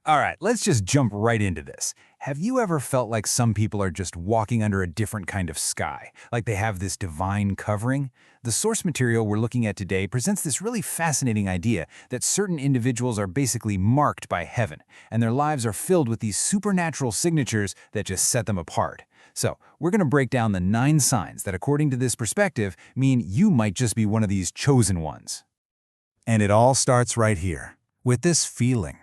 All right, let's just jump right into this. Have you ever felt like some people are just walking under a different kind of sky, like they have this divine covering? The source material we're looking at today presents this really fascinating idea that certain individuals are basically marked by heaven, and their lives are filled with these supernatural signatures that just set them apart. So, we're going to break down the 9 signs that, according to this perspective, mean you might just be one of these chosen ones. And it all starts right here, with this feeling.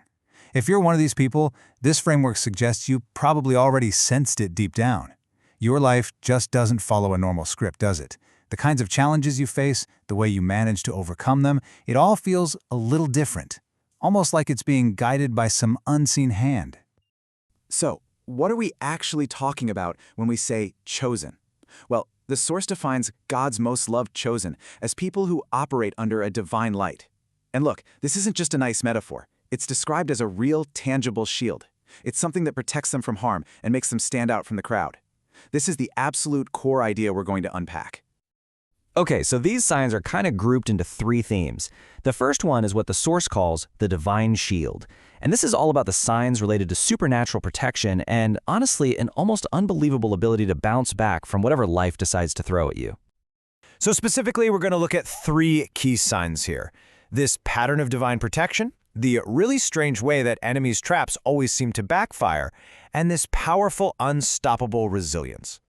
If you're one of these people, this framework suggests you probably already sensed it deep down. Your life just doesn't follow a normal script, does it? The kinds of challenges you face, the way you manage to overcome them, it all feels a little different. Almost like it's being guided by some unseen hand. So, what are we actually talking about when we say chosen? Well, the source defines God's most loved chosen as people who operate under a divine light. And look, this isn't just a nice metaphor. It's described as a real, tangible shield. It's something that protects them from harm and makes them stand out from the crowd. This is the absolute core idea we're going to unpack. Okay, so these signs are kind of grouped into 3 themes. The first one is what the source calls the divine shield. And this is all about the signs related to supernatural protection and, honestly, an almost unbelievable ability to bounce back from whatever life decides to throw at you. So specifically, we're going to look at 3 key signs here. This pattern of divine protection, the really strange way that enemies' traps always seem to backfire, and this powerful, unstoppable resilience.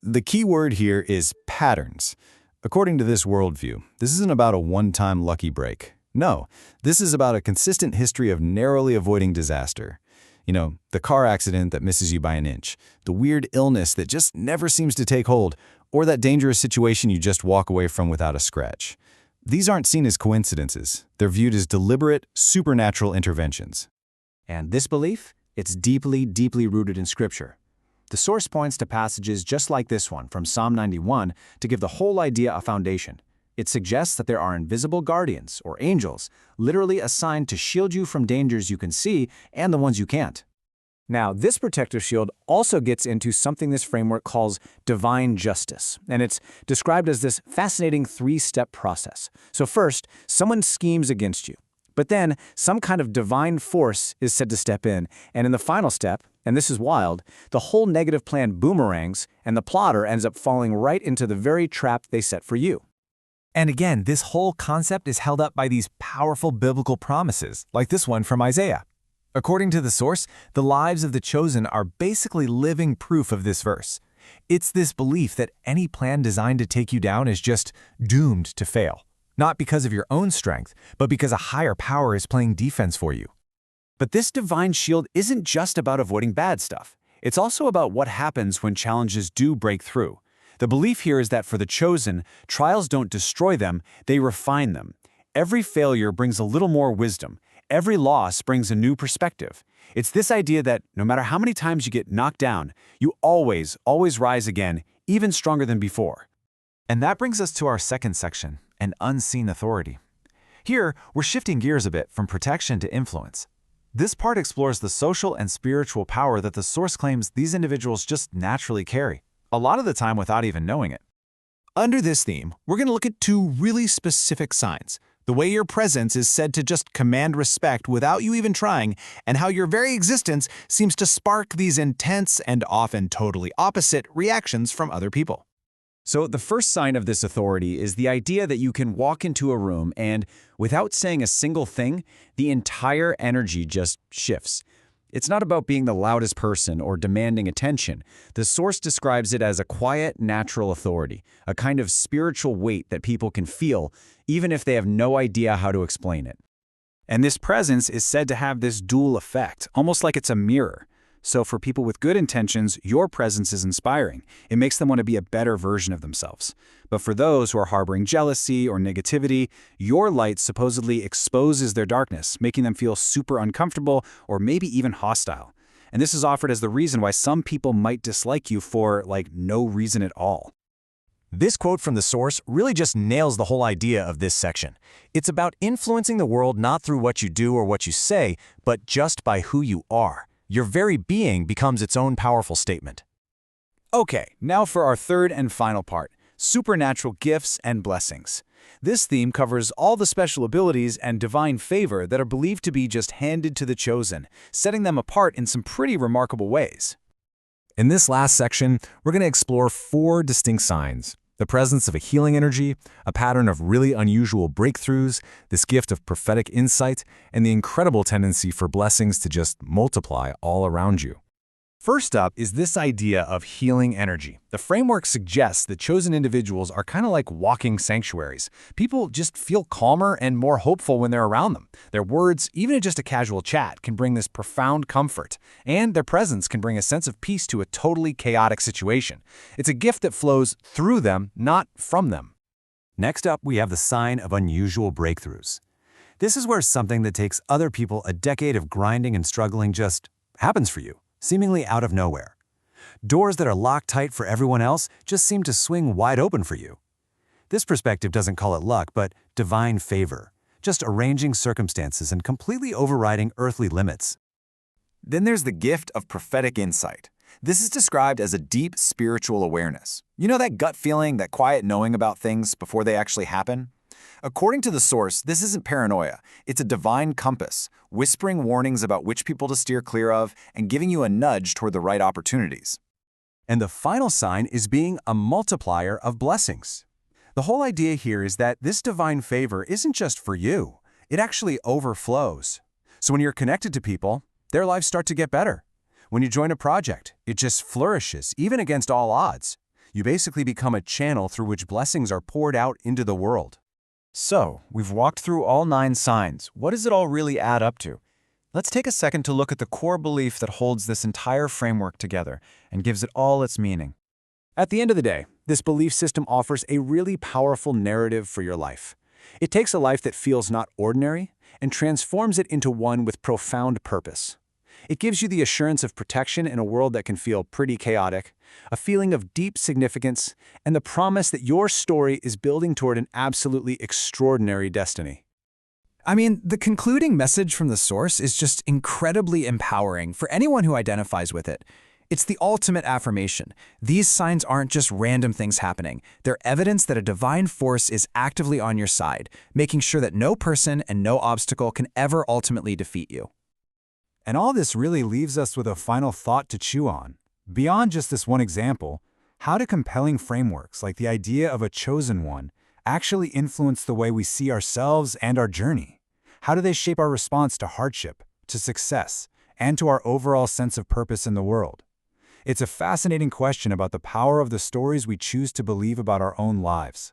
The key word here is patterns. According to this worldview, this isn't about a one-time lucky break. No, this is about a consistent history of narrowly avoiding disaster. You know, the car accident that misses you by an inch, the weird illness that just never seems to take hold, or that dangerous situation you just walk away from without a scratch. These aren't seen as coincidences. They're viewed as deliberate, supernatural interventions. And this belief, it's deeply, deeply rooted in Scripture. The source points to passages just like this one from Psalm 91 to give the whole idea a foundation. It suggests that there are invisible guardians, or angels, literally assigned to shield you from dangers you can see and the ones you can't. Now, this protective shield also gets into something this framework calls divine justice, and it's described as this fascinating 3-step process. So first, someone schemes against you, but then some kind of divine force is said to step in, and in the final step, and this is wild, the whole negative plan boomerangs, and the plotter ends up falling right into the very trap they set for you. And again, this whole concept is held up by these powerful biblical promises, like this one from Isaiah. According to the source, the lives of the chosen are basically living proof of this verse. It's this belief that any plan designed to take you down is just doomed to fail. Not because of your own strength, but because a higher power is playing defense for you. But this divine shield isn't just about avoiding bad stuff. It's also about what happens when challenges do break through. The belief here is that for the chosen, trials don't destroy them, they refine them. Every failure brings a little more wisdom. Every loss brings a new perspective. It's this idea that no matter how many times you get knocked down, you always rise again, even stronger than before. And that brings us to our second section, an unseen authority. Here, we're shifting gears a bit from protection to influence. This part explores the social and spiritual power that the source claims these individuals just naturally carry, a lot of the time without even knowing it. Under this theme, we're going to look at 2 really specific signs. The way your presence is said to just command respect without you even trying, and how your very existence seems to spark these intense and often totally opposite reactions from other people. So the first sign of this authority is the idea that you can walk into a room and, without saying a single thing, the entire energy just shifts. It's not about being the loudest person or demanding attention. The source describes it as a quiet, natural authority, a kind of spiritual weight that people can feel, even if they have no idea how to explain it. And this presence is said to have this dual effect, almost like it's a mirror. So for people with good intentions, your presence is inspiring. It makes them want to be a better version of themselves. But for those who are harboring jealousy or negativity, your light supposedly exposes their darkness, making them feel super uncomfortable or maybe even hostile. And this is offered as the reason why some people might dislike you for, no reason at all. This quote from the source really just nails the whole idea of this section. It's about influencing the world not through what you do or what you say, but just by who you are. Your very being becomes its own powerful statement. Okay, now for our third and final part, supernatural gifts and blessings. This theme covers all the special abilities and divine favor that are believed to be just handed to the chosen, setting them apart in some pretty remarkable ways. In this last section, we're going to explore 4 distinct signs: the presence of a healing energy, a pattern of really unusual breakthroughs, this gift of prophetic insight, and the incredible tendency for blessings to just multiply all around you. First up is this idea of healing energy. The framework suggests that chosen individuals are kind of like walking sanctuaries. People just feel calmer and more hopeful when they're around them. Their words, even in just a casual chat, can bring this profound comfort, and their presence can bring a sense of peace to a totally chaotic situation. It's a gift that flows through them, not from them. Next up, we have the sign of unusual breakthroughs. This is where something that takes other people a decade of grinding and struggling just happens for you, seemingly out of nowhere. Doors that are locked tight for everyone else just seem to swing wide open for you. This perspective doesn't call it luck, but divine favor, just arranging circumstances and completely overriding earthly limits. Then there's the gift of prophetic insight. This is described as a deep spiritual awareness. You know that gut feeling, that quiet knowing about things before they actually happen? According to the source, this isn't paranoia. It's a divine compass, whispering warnings about which people to steer clear of and giving you a nudge toward the right opportunities. And the final sign is being a multiplier of blessings. The whole idea here is that this divine favor isn't just for you. It actually overflows. So when you're connected to people, their lives start to get better. When you join a project, it just flourishes, even against all odds. You basically become a channel through which blessings are poured out into the world. So, we've walked through all 9 signs. What does it all really add up to? Let's take a second to look at the core belief that holds this entire framework together and gives it all its meaning. At the end of the day, this belief system offers a really powerful narrative for your life. It takes a life that feels not ordinary and transforms it into one with profound purpose. It gives you the assurance of protection in a world that can feel pretty chaotic, a feeling of deep significance, and the promise that your story is building toward an absolutely extraordinary destiny. I mean, the concluding message from the source is just incredibly empowering for anyone who identifies with it. It's the ultimate affirmation. These signs aren't just random things happening. They're evidence that a divine force is actively on your side, making sure that no person and no obstacle can ever ultimately defeat you. And all this really leaves us with a final thought to chew on. Beyond just this one example, how do compelling frameworks like the idea of a chosen one actually influence the way we see ourselves and our journey? How do they shape our response to hardship, to success, and to our overall sense of purpose in the world? It's a fascinating question about the power of the stories we choose to believe about our own lives.